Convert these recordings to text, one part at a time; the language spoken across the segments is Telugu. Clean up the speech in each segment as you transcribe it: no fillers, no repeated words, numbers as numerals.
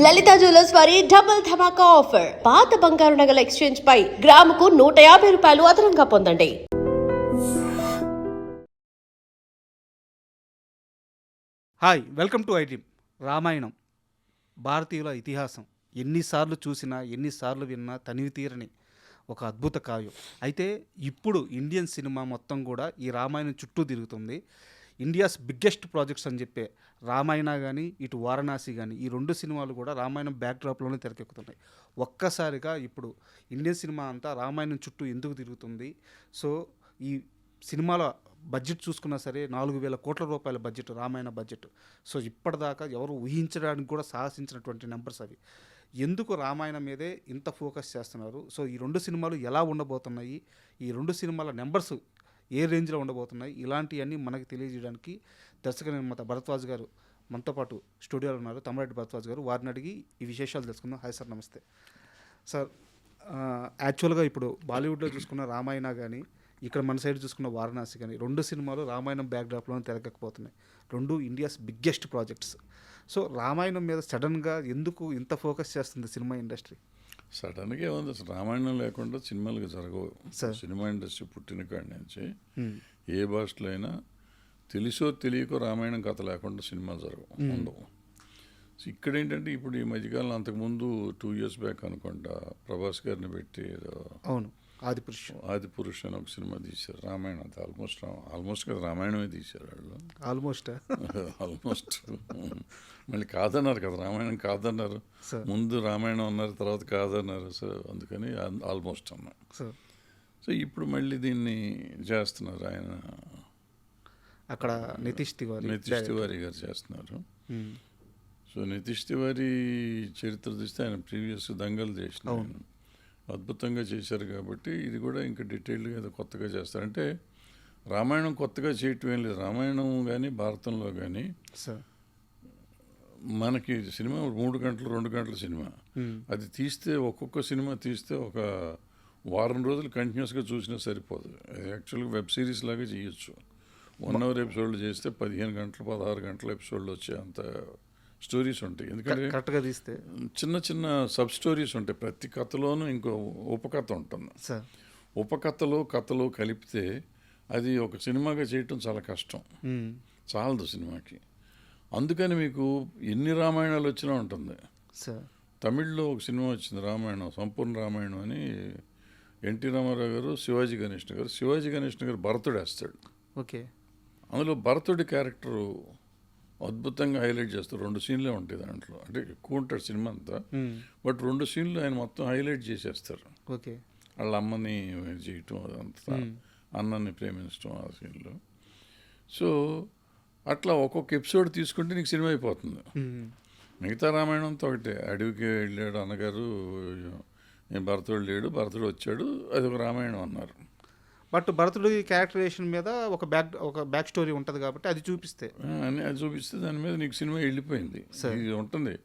లలిత జ్యువెలర్స్ వారి డబుల్ ధమాకా ఆఫర్. పాత బంగారు నగల ఎక్స్చేంజ్ పై గ్రాముకు 150 రూపాయలు అదనంగా పొందండి. Hi, welcome to iDream. Ramayanam భారతీయుల ఇతిహాసం. ఎన్నిసార్లు చూసినా ఎన్నిసార్లు విన్నా తనివి తీరని ఒక అద్భుత కావ్యం. అయితే ఇప్పుడు ఇండియన్ సినిమా మొత్తం కూడా ఈ రామాయణం చుట్టూ తిరుగుతుంది. ఇండియాస్ బిగ్గెస్ట్ ప్రాజెక్ట్స్ అని చెప్పే రామాయణ కానీ ఇటు వారణాసి కానీ ఈ రెండు సినిమాలు కూడా రామాయణం బ్యాక్డ్రాప్లోనే తెరకెక్కుతున్నాయి. ఒక్కసారిగా ఇప్పుడు ఇండియన్ సినిమా అంతా రామాయణం చుట్టూ ఎందుకు తిరుగుతుంది? సో ఈ సినిమాల బడ్జెట్ చూసుకున్నా సరే 4,000 కోట్ల రూపాయల బడ్జెట్, రామాయణ బడ్జెట్. సో ఇప్పటిదాకా ఎవరు ఊహించడానికి కూడా సాహసించినటువంటి నెంబర్స్ అవి. ఎందుకు రామాయణం మీదే ఇంత ఫోకస్ చేస్తున్నారు? సో ఈ రెండు సినిమాలు ఎలా ఉండబోతున్నాయి, ఈ రెండు సినిమాల నెంబర్స్ ఏ రేంజ్లో ఉండబోతున్నాయి, ఇలాంటివన్నీ మనకి తెలియజేయడానికి దర్శక నిర్మాత భరద్వాజ్ గారు మనతో పాటు స్టూడియోలో ఉన్నారు. తమ్మిరెడ్డి భరద్వాజ్ గారు. వారిని అడిగి ఈ విశేషాలు తెలుసుకుందాం. హాయ్ సార్, నమస్తే సార్. యాక్చువల్గా ఇప్పుడు బాలీవుడ్లో చూసుకున్న రామాయణ కానీ ఇక్కడ మన సైడ్ చూసుకున్న వారణాసి కానీ రెండు సినిమాలు రామాయణం బ్యాక్డ్రాప్లోనే తెరకెక్కిపోతున్నాయి. రెండు India's biggest projects. So Ramayanam మీద సడన్గా ఎందుకు ఇంత ఫోకస్ చేస్తుంది సినిమా ఇండస్ట్రీ? సడన్గా ఏముంది, అసలు రామాయణం లేకుండా సినిమాలకు జరగవు. సినిమా ఇండస్ట్రీ పుట్టిన కాడి నుంచి ఏ భాషలో అయినా తెలుసో తెలియకో రామాయణం కథ లేకుండా సినిమాలు జరగవు, ఉండవు. సో ఇక్కడ ఏంటంటే ఇప్పుడు ఈ మధ్యకాలం అంతకుముందు 2 years బ్యాక్ అనుకుంటా ప్రభాస్ గారిని పెట్టి అవును ఆదిపురుష్ అని ఒక సినిమా తీశారు. రామాయణం అది ఆల్మోస్ట్ కదా రామాయణమే తీశారు వాళ్ళు. ఆల్మోస్ట్ మళ్ళీ కాదన్నారు కదా, రామాయణం కాదన్నారు. ముందు రామాయణం అన్నారు, తర్వాత కాదన్నారు. సో అందుకని ఆల్మోస్ట్ అన్నా. సో ఇప్పుడు మళ్ళీ దీన్ని చేస్తున్నారు ఆయన, అక్కడ నితీష్ తివారీ గారు చేస్తున్నారు. సో నితీష్ తివారీ చరిత్ర చూస్తే ఆయన ప్రీవియస్ దంగల్ చేసిన అద్భుతంగా చేశారు. కాబట్టి ఇది కూడా ఇంకా డీటెయిల్డ్గా ఏదో కొత్తగా చేస్తారు. అంటే రామాయణం కొత్తగా చేయటం ఏం లేదు. రామాయణం కానీ భారతంలో కానీ మనకి సినిమా 3 గంటలు 2 గంటల సినిమా. అది తీస్తే ఒక్కొక్క సినిమా తీస్తే ఒక వారం రోజులు కంటిన్యూస్గా చూసినా సరిపోదు. యాక్చువల్గా వెబ్ సిరీస్ లాగా చేయొచ్చు. 1 hour ఎపిసోడ్లు చేస్తే 15 గంటలు 16 గంటల ఎపిసోడ్లు వచ్చే అంత స్టోరీస్ ఉంటాయి. ఎందుకంటే కరెక్ట్గా తీస్తే చిన్న చిన్న సబ్ స్టోరీస్ ఉంటాయి. ప్రతి కథలోనూ ఇంకో ఉపకథ ఉంటుంది. కథలు కలిపితే అది ఒక సినిమాగా చేయటం చాలా కష్టం, చాలదు సినిమాకి. అందుకని మీకు ఎన్ని రామాయణాలు వచ్చినా ఉంటుంది. తమిళ్లో ఒక సినిమా వచ్చింది రామాయణం, సంపూర్ణ రామాయణం అని. ఎన్టీ రామారావు గారు, శివాజీ గణేశన్ గారు భరతుడు వేస్తాడు. ఓకే. అందులో భరతుడి క్యారెక్టరు అద్భుతంగా హైలైట్ చేస్తారు. 2 సీన్లే ఉంటాయి దాంట్లో. అంటే ఎక్కువ ఉంటాడు సినిమా అంతా, బట్ 2 సీన్లు ఆయన మొత్తం హైలైట్ చేసేస్తారు. ఓకే. వాళ్ళ అమ్మని చేయటం, అదంతా అన్నని ప్రేమించడం ఆ సీన్లో. సో అట్లా ఒక్కొక్క ఎపిసోడ్ తీసుకుంటే నీకు సినిమా అయిపోతుంది. మిగతా రామాయణంతో ఒకటే, అడవికి వెళ్ళాడు అన్నగారు, భరతుడు లేడు, భరతుడు వచ్చాడు, అది ఒక రామాయణం అన్నారు. బట్ భరతుడి క్యారెక్టరైజేషన్ మీద ఒక బ్యాక్ స్టోరీ ఉంటుంది కాబట్టి అది చూపిస్తే దాని మీద నీకు సినిమా వెళ్ళిపోయింది. ఇది ఉంటుంది,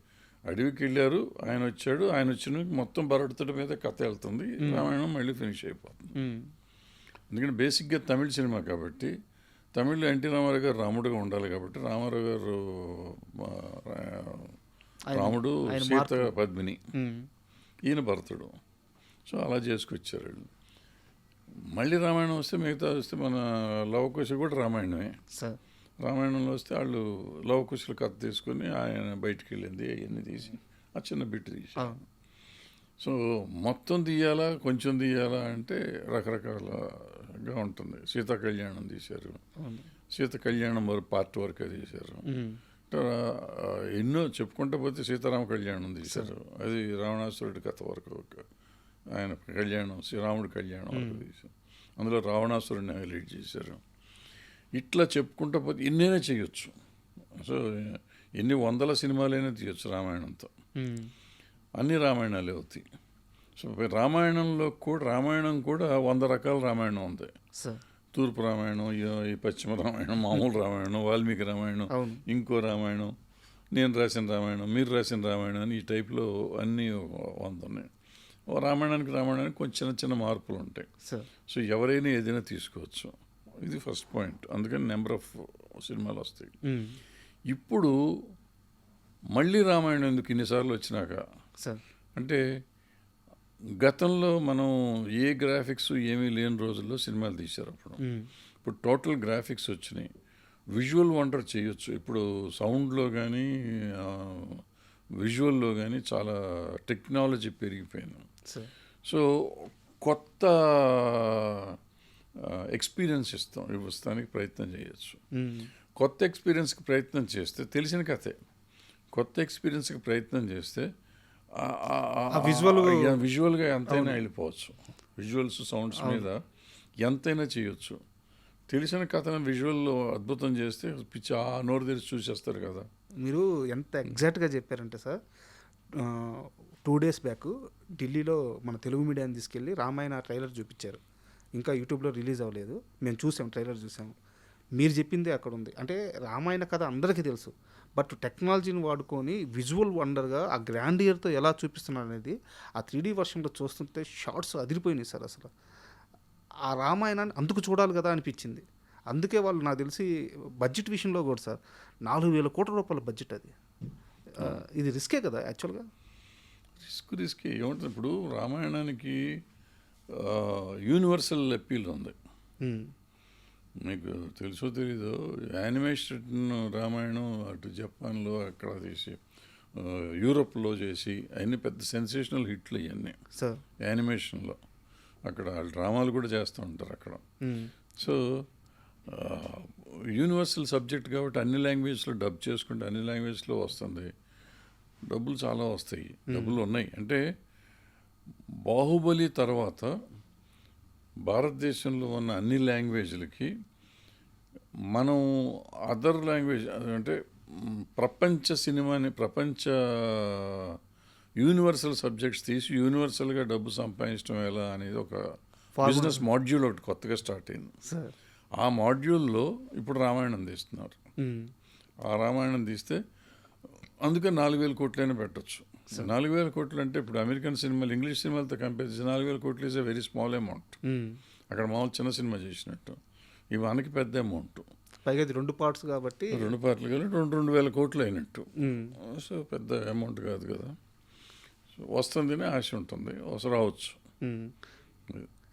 అడవికి వెళ్ళారు, ఆయన వచ్చాడు, ఆయన వచ్చిన మొత్తం భరతుడి మీద కథ వెళ్తుంది, రామాయణం మళ్ళీ ఫినిష్ అయిపోతుంది. ఎందుకంటే బేసిక్గా తమిళ సినిమా కాబట్టి, తమిళ్లో ఎన్టీ రామారావు గారు రాముడుగా ఉండాలి కాబట్టి రామారావు గారు రాముడు, సీత పద్మిని, ఈయన భరతుడు. సో అలా చేసుకొచ్చారు వాళ్ళు. మళ్ళీ రామాయణం వస్తే మిగతా వస్తే మన లవకుశ కూడా రామాయణమే. రామాయణంలో వస్తే వాళ్ళు లవకుశల కథ తీసుకొని ఆయన బయటికి వెళ్ళింది అవన్నీ తీసి ఆ చిన్న బిట్ తీసి. సో మొత్తం తీయాలా కొంచెం తీయాలా అంటే రకరకాలుగా ఉంటుంది. సీతా కళ్యాణం తీశారు, సీత కళ్యాణం పార్ట్ వరకు తీశారు. ఎన్నో చెప్పుకుంటూ పోతే సీతారామ కళ్యాణం తీశారు, అది రావణాసురుడి కథ వరకు ఆయన కళ్యాణం, శ్రీరాముడి కళ్యాణం వరకు తీశారు. అందులో రావణాసురుడిని హైలైట్ చేశారు. ఇట్లా చెప్పుకుంటూ పోతే ఎన్నైనా చేయొచ్చు. సో ఎన్ని 100 సినిమాలైనా తీయచ్చు రామాయణంతో. అన్ని రామాయణాలే అవుతాయి. సో రామాయణం కూడా 100 రకాల రామాయణం ఉంది. తూర్పు రామాయణం, ఈ పశ్చిమ రామాయణం, మామూలు రామాయణం, వాల్మీకి రామాయణం, ఇంకో రామాయణం, నేను రాసిన రామాయణం, మీరు రాసిన రామాయణం అని ఈ టైప్లో అన్నీ 100 ఉన్నాయి. రామాయణానికి కొంచెం చిన్న మార్పులు ఉంటాయి. సో ఎవరైనా ఏదైనా తీసుకోవచ్చు. ఇది ఫస్ట్ పాయింట్. అందుకని నెంబర్ ఆఫ్ సినిమాలు వస్తాయి. ఇప్పుడు మళ్ళీ రామాయణం ఎందుకు ఇన్నిసార్లు వచ్చినాక సార్ అంటే గతంలో మనం ఏ గ్రాఫిక్స్ ఏమీ లేని రోజుల్లో సినిమాలు తీశారు అప్పుడు. ఇప్పుడు టోటల్ గ్రాఫిక్స్ వచ్చినాయి, విజువల్ వండర్ చేయొచ్చు. ఇప్పుడు సౌండ్లో కానీ విజువల్లో కానీ చాలా టెక్నాలజీ పెరిగిపోయింది. సార్ సో కొత్త ఎక్స్పీరియన్స్ ఇవ్వడానికి ప్రయత్నం చేయొచ్చు. కొత్త ఎక్స్పీరియన్స్కి ప్రయత్నం చేస్తే తెలిసిన కథే, కొత్త ఎక్స్పీరియన్స్కి ప్రయత్నం చేస్తే విజువల్గా ఎంతైనా వెళ్ళిపోవచ్చు. విజువల్స్ సౌండ్స్ మీద ఎంతైనా చేయొచ్చు. తెలిసిన కథను విజువల్లో అద్భుతం చేస్తే పిచ్చి నోరు తెరిచి చూసేస్తారు కదా. మీరు ఎంత ఎగ్జాక్ట్గా చెప్పారంటే సార్, 2 days బ్యాక్ ఢిల్లీలో మన తెలుగు మీడియాని తీసుకెళ్ళి రామాయణ ట్రైలర్ చూపించారు. ఇంకా యూట్యూబ్లో రిలీజ్ అవ్వలేదు, మేము చూసాం, ట్రైలర్ చూసాము. మీరు చెప్పిందే అక్కడ ఉంది. అంటే రామాయణ కథ అందరికీ తెలుసు, బట్ టెక్నాలజీని వాడుకొని విజువల్ వండర్గా ఆ గ్రాండియర్తో ఎలా చూపిస్తున్నారు అనేది ఆ 3D వర్షన్లో చూస్తుంటే షార్ట్స్ అదిరిపోయినాయి సార్. అసలు ఆ రామాయణాన్ని అందుకు చూడాలి కదా అనిపించింది. అందుకే వాళ్ళు నాకు తెలిసి బడ్జెట్ విషయంలో కూడా సార్ 4,000 కోట్ల రూపాయల బడ్జెట్ అది. ఇది రిస్కే కదా యాక్చువల్గా. రిస్క్ ఏముంటుంది ఇప్పుడు రామాయణానికి యూనివర్సల్ అప్పీల్ ఉంది. మీకు తెలుసో తెలీదో, యానిమేషన్ రామాయణం అటు జపాన్లో అక్కడ తీసి యూరోప్లో చేసి అన్ని పెద్ద సెన్సేషనల్ హిట్లు ఇవన్నీ సార్ యానిమేషన్లో. అక్కడ వాళ్ళు డ్రామాలు కూడా చేస్తూ ఉంటారు అక్కడ. సో యూనివర్సల్ సబ్జెక్ట్ కాబట్టి అన్ని లాంగ్వేజ్లో డబ్ చేసుకుంటే అన్ని లాంగ్వేజ్లో వస్తుంది, డబ్బులు చాలా వస్తాయి, డబ్బులు ఉన్నాయి. అంటే బాహుబలి తర్వాత భారతదేశంలో ఉన్న అన్ని లాంగ్వేజ్లకి మనం అదర్ లాంగ్వేజ్ అంటే ప్రపంచ సినిమాని, ప్రపంచ యూనివర్సల్ సబ్జెక్ట్స్ తీసి యూనివర్సల్గా డబ్బు సంపాదించడం ఎలా అనేది ఒక బిజినెస్ మాడ్యూల్ ఒకటి కొత్తగా స్టార్ట్ అయింది. ఆ మాడ్యూల్లో ఇప్పుడు రామాయణం తీస్తున్నారు. ఆ రామాయణం తీస్తే అందుకే 4,000 కోట్లైనా పెట్టచ్చు. 4,000 కోట్లు అంటే ఇప్పుడు అమెరికన్ సినిమాలు, ఇంగ్లీష్ సినిమాలతో కంపేర్ చేసి 4,000 కోట్లు is a very small amount. అక్కడ మామూలు చిన్న సినిమా చేసినట్టు ఈ మనకి పెద్ద అమౌంట్. పైగా ఇది 2 పార్ట్స్ కాబట్టి 2 పార్ట్లు కలిపి 2,000 కోట్లు అయినట్టు. సో పెద్ద అమౌంట్ కాదు కదా. సో వస్తుందని ఆశ ఉంటుంది, రావచ్చు.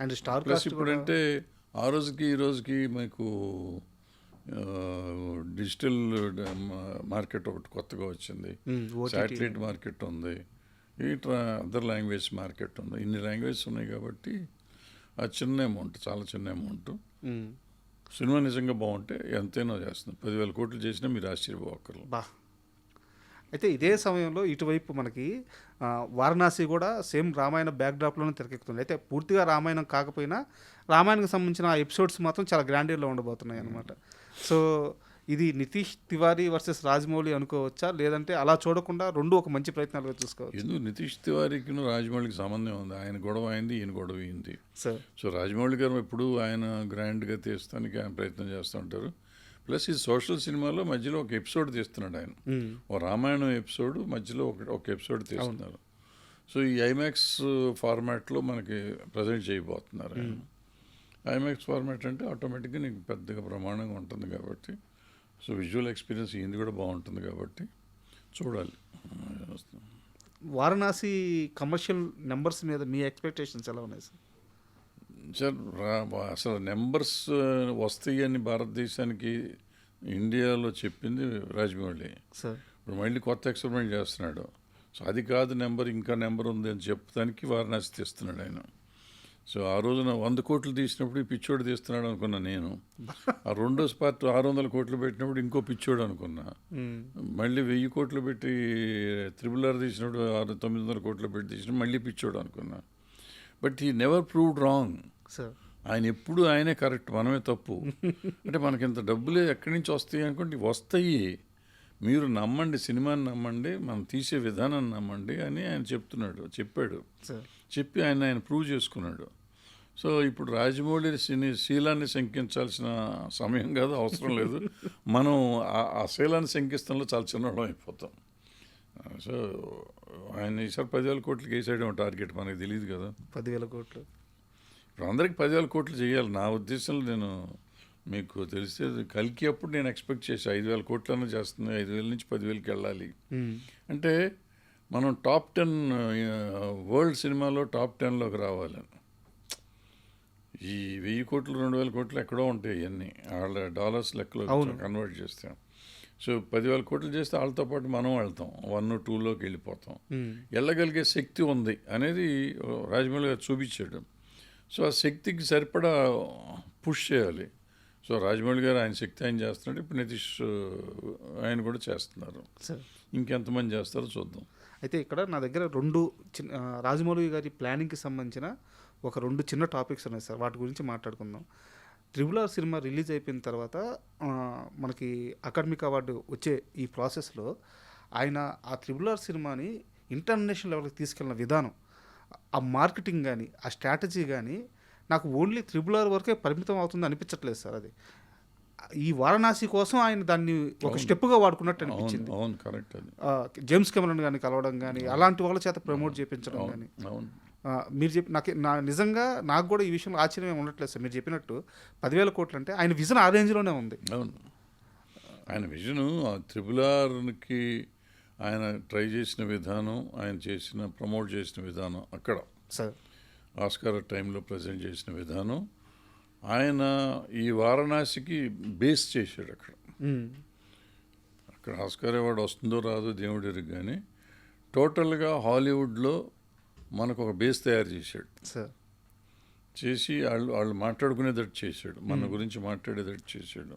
అండ్ స్టార్ ప్లస్ ఇప్పుడంటే ఆ రోజుకి ఈ రోజుకి మీకు డిజిటల్ మార్కెట్ ఒకటి కొత్తగా వచ్చింది, శాటిలైట్ మార్కెట్ ఉంది, ఈ అదర్ లాంగ్వేజ్ మార్కెట్ ఉంది. ఇన్ని లాంగ్వేజెస్ ఉన్నాయి కాబట్టి ఆ చిన్న అమౌంట్, చాలా చిన్న అమౌంట్. సినిమా నిజంగా బాగుంటే ఎంతైనా చేస్తుంది. 10,000 కోట్లు చేసినా మీరు ఆశ్చర్యపోకర్లేదు. బా. అయితే ఇదే సమయంలో ఇటువైపు మనకి వారణాసి కూడా సేమ్ రామాయణ బ్యాక్డ్రాప్లోనే తెరకెక్కుతుంది. అయితే పూర్తిగా రామాయణం కాకపోయినా రామాయణకు సంబంధించిన ఆ ఎపిసోడ్స్ మాత్రం చాలా గ్రాండియర్లో ఉండబోతున్నాయి అనమాట. సో ఇది నితీష్ తివారీ వర్సెస్ రాజమౌళి అనుకోవచ్చా, లేదంటే అలా చూడకుండా రెండు ఒక మంచి ప్రయత్నాలుగా చూసుకోవచ్చు? ఎందుకు నితీష్ తివారీకి రాజమౌళికి సంబంధం ఉంది. ఆయన గొడవ అయింది, ఈయన గొడవ అయింది. సార్ సో రాజమౌళి గారు ఎప్పుడు ఆయన గ్రాండ్గా తీస్తానికి ఆయన ప్రయత్నం చేస్తూ ఉంటారు. ప్లస్ ఈ సోషల్ సినిమాలో మధ్యలో ఒక ఎపిసోడ్ తీస్తున్నాడు ఆయన. ఓ రామాయణం ఎపిసోడ్ మధ్యలో ఒక ఎపిసోడ్ తీస్తున్నారు. సో ఈ ఐమాక్స్ ఫార్మాట్లో మనకి ప్రజెంట్ చేయబోతున్నారు ఆయన. ఐమాక్స్ ఫార్మాట్ అంటే ఆటోమేటిక్గా నీకు పెద్దగా ప్రమాణంగా ఉంటుంది కాబట్టి, సో విజువల్ ఎక్స్పీరియన్స్ ఇది కూడా బాగుంటుంది కాబట్టి చూడాలి. వారణాసి కమర్షియల్ నెంబర్స్ మీద మీ ఎక్స్పెక్టేషన్స్ ఎలా ఉన్నాయి సార్? సార్ అసలు నెంబర్స్ వస్తాయి అని భారతదేశానికి ఇండియాలో చెప్పింది రాజమౌళి. సార్ ఇప్పుడు మళ్ళీ కొత్త ఎక్స్పెరిమెంట్ చేస్తున్నాడు. సో అది కాదు నెంబర్, ఇంకా నెంబర్ ఉంది అని చెప్పడానికి వారణాసి తీస్తున్నాడు ఆయన. సో ఆ రోజున 100 కోట్లు తీసినప్పుడు ఈ పిచ్చోడు తీస్తున్నాడు అనుకున్నా నేను. ఆ రెండో పార్ట్ 600 కోట్లు పెట్టినప్పుడు ఇంకో పిచ్చోడు అనుకున్నా. మళ్ళీ 1000 కోట్లు పెట్టి RRR తీసినప్పుడు 900 కోట్లు పెట్టి తీసినప్పుడు మళ్ళీ పిచ్చోడు అనుకున్నా. But he never proved wrong. Sir ఆయన ఎప్పుడు ఆయనే కరెక్ట్, మనమే తప్పు. అంటే మనకి ఇంత డబ్బులే ఎక్కడి నుంచి వస్తాయి అనుకోండి, వస్తాయి, మీరు నమ్మండి, సినిమాని నమ్మండి, మనం తీసే విధానాన్ని నమ్మండి అని ఆయన చెప్పాడు. చెప్పి ఆయన ప్రూవ్ చేసుకున్నాడు. సో ఇప్పుడు రాజమౌళి శీలాన్ని శంకించాల్సిన సమయం కాదు, అవసరం లేదు. మనం ఆ శీలాన్ని శంకిస్తంలో చాలా చిన్నవాళ్ళం అయిపోతాం. సో ఆయన ఈసారి 10,000 కోట్లకి వేసాడేమో టార్గెట్, మనకి తెలియదు కదా. 10,000 కోట్లు ఇప్పుడు అందరికి 10,000 కోట్లు చేయాలి. నా ఉద్దేశంలో నేను మీకు తెలిస్తే కల్కి అప్పుడు నేను ఎక్స్పెక్ట్ చేసి 5,000 కోట్లన్నా చేస్తుంది, 5,000 నుంచి 10,000కి వెళ్ళాలి. అంటే మనం టాప్ 10 వరల్డ్ సినిమాలో టాప్ 10లోకి రావాలని. ఈ 1,000 కోట్లు 2,000 కోట్లు ఎక్కడో ఉంటాయి ఇవన్నీ వాళ్ళ డాలర్స్ లెక్కలో కన్వర్ట్ చేస్తాం. సో 10,000 కోట్లు చేస్తే వాళ్ళతో పాటు మనం వెళ్తాం, 1, 2లోకి వెళ్ళిపోతాం. వెళ్ళగలిగే శక్తి ఉంది అనేది రాజమౌళి గారు చూపించాడు. సో ఆ శక్తికి సరిపడా పుష్ చేయాలి. సో రాజమౌళి గారు ఆయన శక్తి ఆయన చేస్తున్నాడు, ఇప్పుడు నితీష్ ఆయన కూడా చేస్తున్నారు. ఇంకెంతమంది చేస్తారో చూద్దాం. అయితే ఇక్కడ నా దగ్గర 2 రాజమౌళి గారి ప్లానింగ్కి సంబంధించిన ఒక 2 చిన్న టాపిక్స్ ఉన్నాయి సార్, వాటి గురించి మాట్లాడుకుందాం. RRR సినిమా రిలీజ్ అయిపోయిన తర్వాత మనకి అకాడమిక్ అవార్డు వచ్చే ఈ ప్రాసెస్లో ఆయన ఆ RRR సినిమాని ఇంటర్నేషనల్ లెవెల్కి తీసుకెళ్ళిన విధానం, ఆ మార్కెటింగ్ కానీ ఆ స్ట్రాటజీ కానీ నాకు ఓన్లీ RRR వరకే పరిమితం అవుతుంది అనిపించట్లేదు సార్. అది ఈ వారణాసి కోసం ఆయన దాన్ని ఒక స్టెప్గా వాడుకున్నట్టు అనిపించింది. అవును, కరెక్ట్. అది జేమ్స్ కెమెరాన్ కానీ కలవడం కానీ అలాంటి వాళ్ళ చేత ప్రమోట్ చేయించడం కానీ. మీరు చెప్పి నిజంగా నాకు కూడా ఈ విషయంలో ఆశ్చర్యం ఉండట్లేదు సార్. మీరు చెప్పినట్టు 10,000 కోట్లు అంటే ఆయన విజన్ ఆ రేంజ్లోనే ఉంది. అవును, ఆయన విజను RRRకి ఆయన ట్రై చేసిన విధానం, ఆయన ప్రమోట్ చేసిన విధానం, అక్కడ సార్ ఆస్కార్ టైంలో ప్రజెంట్ చేసిన విధానం, ఆయన ఈ వారణాసికి బేస్ చేశాడు. అక్కడ ఆస్కార్ అవార్డు వస్తుందో రాదో దేవుడికి, కానీ టోటల్గా హాలీవుడ్లో మనకు ఒక బేస్ తయారు చేశాడు సార్. చేసి వాళ్ళు మాట్లాడుకునేటట్టు చేశాడు, మన గురించి మాట్లాడేటట్టు చేశాడు.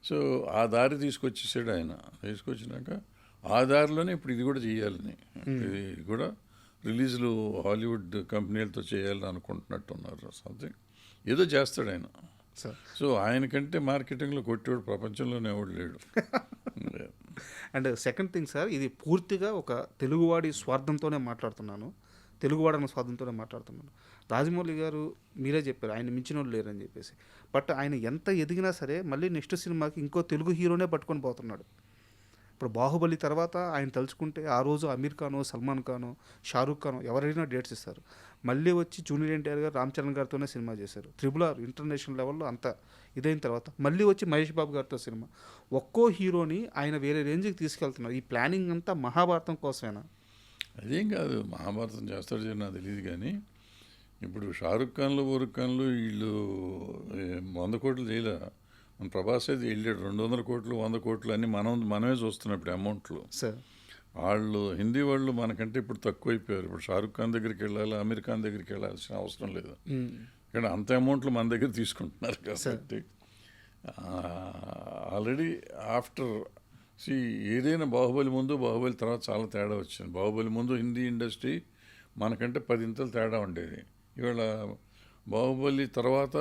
సో ఆ దారి తీసుకొచ్చేసాడు ఆయన. తీసుకొచ్చినాక ఆ దారిలోనే ఇప్పుడు ఇది కూడా చేయాలని, ఇది కూడా రిలీజ్లు హాలీవుడ్ కంపెనీలతో చేయాలని అనుకుంటున్నట్టున్నారు. సంథింగ్ ఏదో చేస్తాడు ఆయన. సో ఆయనకంటే మార్కెటింగ్లో కొట్టేవాడు ప్రపంచంలోనే ఎవడు లేడు. అండ్ సెకండ్ థింగ్ సార్, ఇది పూర్తిగా ఒక తెలుగువాడి స్వార్థంతోనే మాట్లాడుతున్నాను, తెలుగువాడన్న స్వార్థంతోనే మాట్లాడుతున్నాను. రాజమౌళి గారు మీరే చెప్పారు ఆయన మించిన వాళ్ళు లేరని చెప్పేసి. బట్ ఆయన ఎంత ఎదిగినా సరే మళ్ళీ నెక్స్ట్ సినిమాకి ఇంకో తెలుగు హీరోనే పట్టుకొని పోతున్నాడు. ఇప్పుడు బాహుబలి తర్వాత ఆయన తలుచుకుంటే ఆ రోజు అమీర్ ఖాను, సల్మాన్ ఖాను, షారూఖ్ ఖాను ఎవరైనా డేట్స్ ఇస్తారు. మళ్ళీ వచ్చి జూనియర్ ఎన్టీఆర్ గారు రామ్ చరణ్ గారితోనే సినిమా చేశారు. RRR ఇంటర్నేషనల్ లెవెల్లో అంతా ఇదైన తర్వాత మళ్ళీ వచ్చి మహేష్ బాబు గారితో సినిమా. ఒక్కో హీరోని ఆయన వేరే రేంజ్కి తీసుకెళ్తున్నారు. ఈ ప్లానింగ్ అంతా మహాభారతం కోసమేనా? అదేం కాదు, మహాభారతం చేస్తాడు నాకు తెలియదు. కానీ ఇప్పుడు షారూఖ్ ఖాన్లు, బోరుఖ్ ఖాన్లు వీళ్ళు 100 కోట్లు చేయలే. మన ప్రభాస్ అయితే వెళ్ళాడు 200 కోట్లు 100 కోట్లు అని మనమే చూస్తున్నాం ఇప్పుడు అమౌంట్లు. సార్ వాళ్ళు హిందీ వాళ్ళు మనకంటే ఇప్పుడు తక్కువైపోయారు. ఇప్పుడు షారూఖ్ ఖాన్ దగ్గరికి వెళ్ళాలి, అమీర్ ఖాన్ దగ్గరికి వెళ్ళాల్సిన అవసరం లేదు. కానీ అంత అమౌంట్లు మన దగ్గర తీసుకుంటున్నారు కాబట్టి ఆల్రెడీ ఆఫ్టర్ ఏదైనా బాహుబలి ముందు బాహుబలి తర్వాత చాలా తేడా వచ్చింది. బాహుబలి ముందు హిందీ ఇండస్ట్రీ మనకంటే 10 ఇంతలు తేడా ఉండేది. ఇవాళ బాహుబలి తర్వాత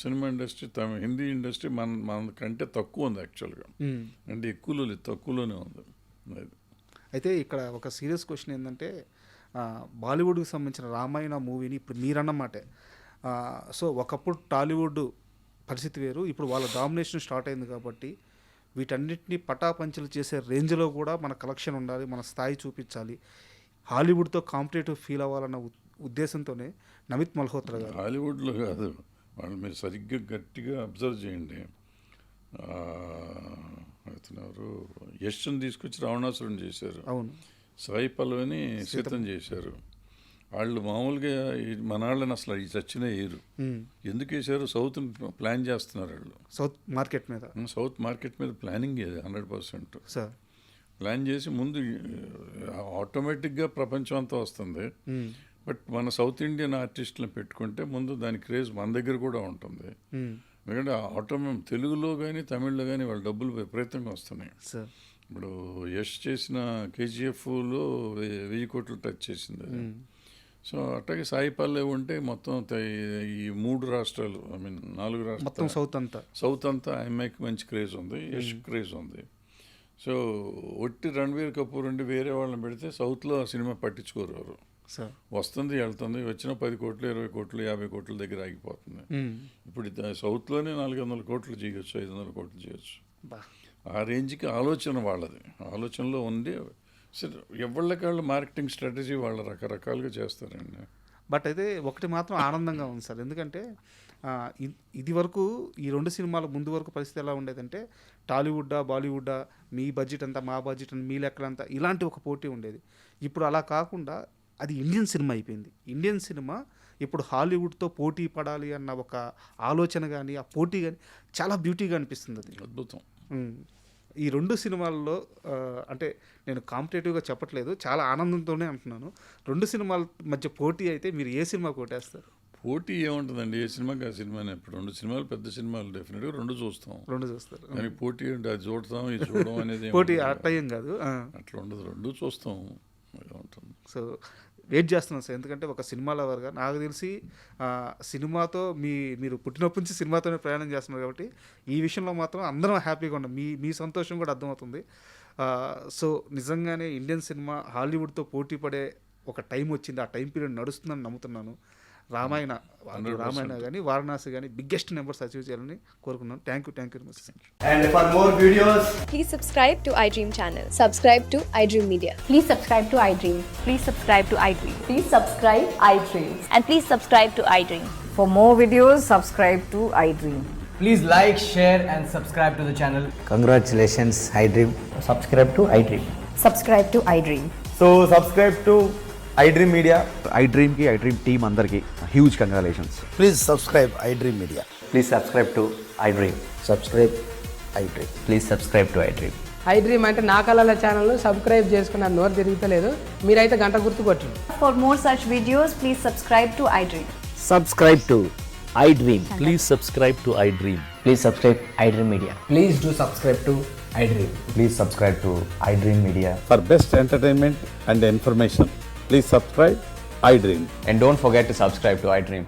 సినిమా ఇండస్ట్రీ హిందీ ఇండస్ట్రీ మనకంటే తక్కువ ఉంది యాక్చువల్గా. అంటే ఎక్కువలో లేదు, తక్కువలోనే ఉంది. అయితే ఇక్కడ ఒక సీరియస్ క్వశ్చన్ ఏంటంటే, బాలీవుడ్కి సంబంధించిన రామాయణ మూవీని ఇప్పుడు మీరన్నమాటే. సో ఒకప్పుడు టాలీవుడ్ పరిస్థితి వేరు, ఇప్పుడు వాళ్ళ డామినేషన్ స్టార్ట్ అయింది కాబట్టి వీటన్నిటిని పటాపంచలు చేసే రేంజ్లో కూడా మన కలెక్షన్ ఉండాలి, మన స్థాయి చూపించాలి, హాలీవుడ్తో కాంపిటేటివ్ ఫీల్ అవ్వాలన్న ఉద్దేశంతోనే నమిత్ మల్హోత్రా గారు. హాలీవుడ్లో కాదు, వాళ్ళు మీరు సరిగ్గా గట్టిగా అబ్జర్వ్ చేయండి. అవుతున్నారు యశ్ని తీసుకొచ్చి రావణాసురుని చేశారు. అవును, సాయి పల్లవిని సీతం చేశారు. వాళ్ళు మామూలుగా మన వాళ్ళని అసలు ఈ చచ్చిన వేయరు. ఎందుకు వేసారు? సౌత్ ప్లాన్ చేస్తున్నారు వాళ్ళు. సౌత్ మార్కెట్ మీద ప్లానింగ్ 100% సార్. ప్లాన్ చేసి ముందు ఆటోమేటిక్గా ప్రపంచం అంతా వస్తుంది. బట్ మన సౌత్ ఇండియన్ ఆర్టిస్టులను పెట్టుకుంటే ముందు దాని క్రేజ్ మన దగ్గర కూడా ఉంటుంది. ఎందుకంటే తెలుగులో కానీ తమిళ్లో కానీ వాళ్ళ డబ్బులు విపరీతంగా వస్తున్నాయి. ఇప్పుడు యష్ చేసిన KGFలో 1000 కోట్లు టచ్ చేసింది. సో అట్లాగే సాయి పల్లవి ఉంటే మొత్తం ఈ 3 రాష్ట్రాలు, 4 రాష్ట్రాలు, సౌత్ అంతా అమ్మాయికి మంచి క్రేజ్ ఉంది, యష్ క్రేజ్ ఉంది. సో ఒట్టి రణబీర్ కపూర్ ఉండి వేరే వాళ్ళని పెడితే సౌత్లో ఆ సినిమా పట్టించుకోరు ఎవరు. వస్తుంది వెళ్తుంది, వచ్చిన 10 కోట్లు 20 కోట్లు 50 కోట్ల దగ్గర ఆగిపోతుంది. ఇప్పుడు సౌత్లోనే 400 కోట్లు చేయొచ్చు, 500 కోట్లు చేయొచ్చు. ఆ రేంజ్కి ఆలోచన వాళ్ళది, ఆలోచనలో ఉండి ఎవళ్ళకాళ్ళు మార్కెటింగ్ స్ట్రాటజీ వాళ్ళ రకరకాలుగా చేస్తారండి. బట్ అయితే ఒకటి మాత్రం ఆనందంగా ఉంది సార్. ఎందుకంటే ఇది వరకు ఈ 2 సినిమాల ముందు వరకు పరిస్థితి ఎలా ఉండేదంటే టాలీవుడ్డా బాలీవుడ్డా, మీ బడ్జెట్ అంతా మా బడ్జెట్ అని, మీ లెక్కలంతా, ఇలాంటి ఒక పోటీ ఉండేది. ఇప్పుడు అలా కాకుండా అది ఇండియన్ సినిమా అయిపోయింది. ఇండియన్ సినిమా ఇప్పుడు హాలీవుడ్తో పోటీ పడాలి అన్న ఒక ఆలోచన కానీ, ఆ పోటీ కానీ చాలా బ్యూటీగా అనిపిస్తుంది. అది అద్భుతం. ఈ 2 సినిమాల్లో అంటే నేను కాంపిటేటివ్గా చెప్పట్లేదు, చాలా ఆనందంతోనే అంటున్నాను. 2 సినిమాల మధ్య పోటీ అయితే మీరు ఏ సినిమా కొట్టేస్తారు? పోటీ ఏముంటుందండి, ఏ సినిమాకి ఆ సినిమానే. ఇప్పుడు 2 సినిమాలు పెద్ద సినిమాలు డెఫినెట్గా 2 చూస్తాం. 2 చూస్తారు. కానీ పోటీ అంటే అది చూడతాం ఇది చూడడం అనేది పోటీ అట్టయ్యం కాదు. అట్లా ఉండదు, 2 చూస్తాం. అలా ఉంటుంది. సో వెయిట్ చేస్తున్నాను సార్. ఎందుకంటే ఒక సినిమా లవర్గా నాకు తెలిసి సినిమాతో మీరు పుట్టినప్పటి నుంచి సినిమాతోనే ప్రయాణం చేస్తున్నారు కాబట్టి ఈ విషయంలో మాత్రం అందరం హ్యాపీగా ఉన్నాం. మీ సంతోషం కూడా అర్థమవుతుంది. సో నిజంగానే ఇండియన్ సినిమా హాలీవుడ్తో పోటీ పడే ఒక టైం వచ్చింది. ఆ టైం పీరియడ్ నడుస్తుందని నమ్ముతున్నాను. రామాయణ కానీ వారణాసి కానీ బిగ్గెస్ట్ నెంబర్స్ అచీవ్ చేయాలని కోరుకున్నాను. Thank you very much. And for more videos, Please subscribe to iDream channel. Subscribe to iDream Media. Please subscribe to iDream. Please subscribe to iDream. Please subscribe iDream. And please subscribe to iDream. For more videos, subscribe to iDream. please like, share, and subscribe to the channel. Congratulations, iDream. Subscribe to iDream. Subscribe to iDream. So subscribe to iDream Media. iDream ki iDream team andarki huge congratulations. Please subscribe iDream Media. Please subscribe to iDream. Subscribe iDream. Please subscribe to iDream. iDream అంటే నా కళల ఛానల్ సబ్స్క్రైబ్ చేసుకున్న నోరు తిరుగుతలేదు, మీరైతే గంట గుర్తు కొట్టండి. For more such videos, please subscribe to iDream. Subscribe to iDream. Please subscribe to iDream. Please subscribe iDream Media. Please do subscribe to iDream. Please subscribe to iDream Media. For best entertainment and information, please subscribe iDream. And don't forget to subscribe to iDream.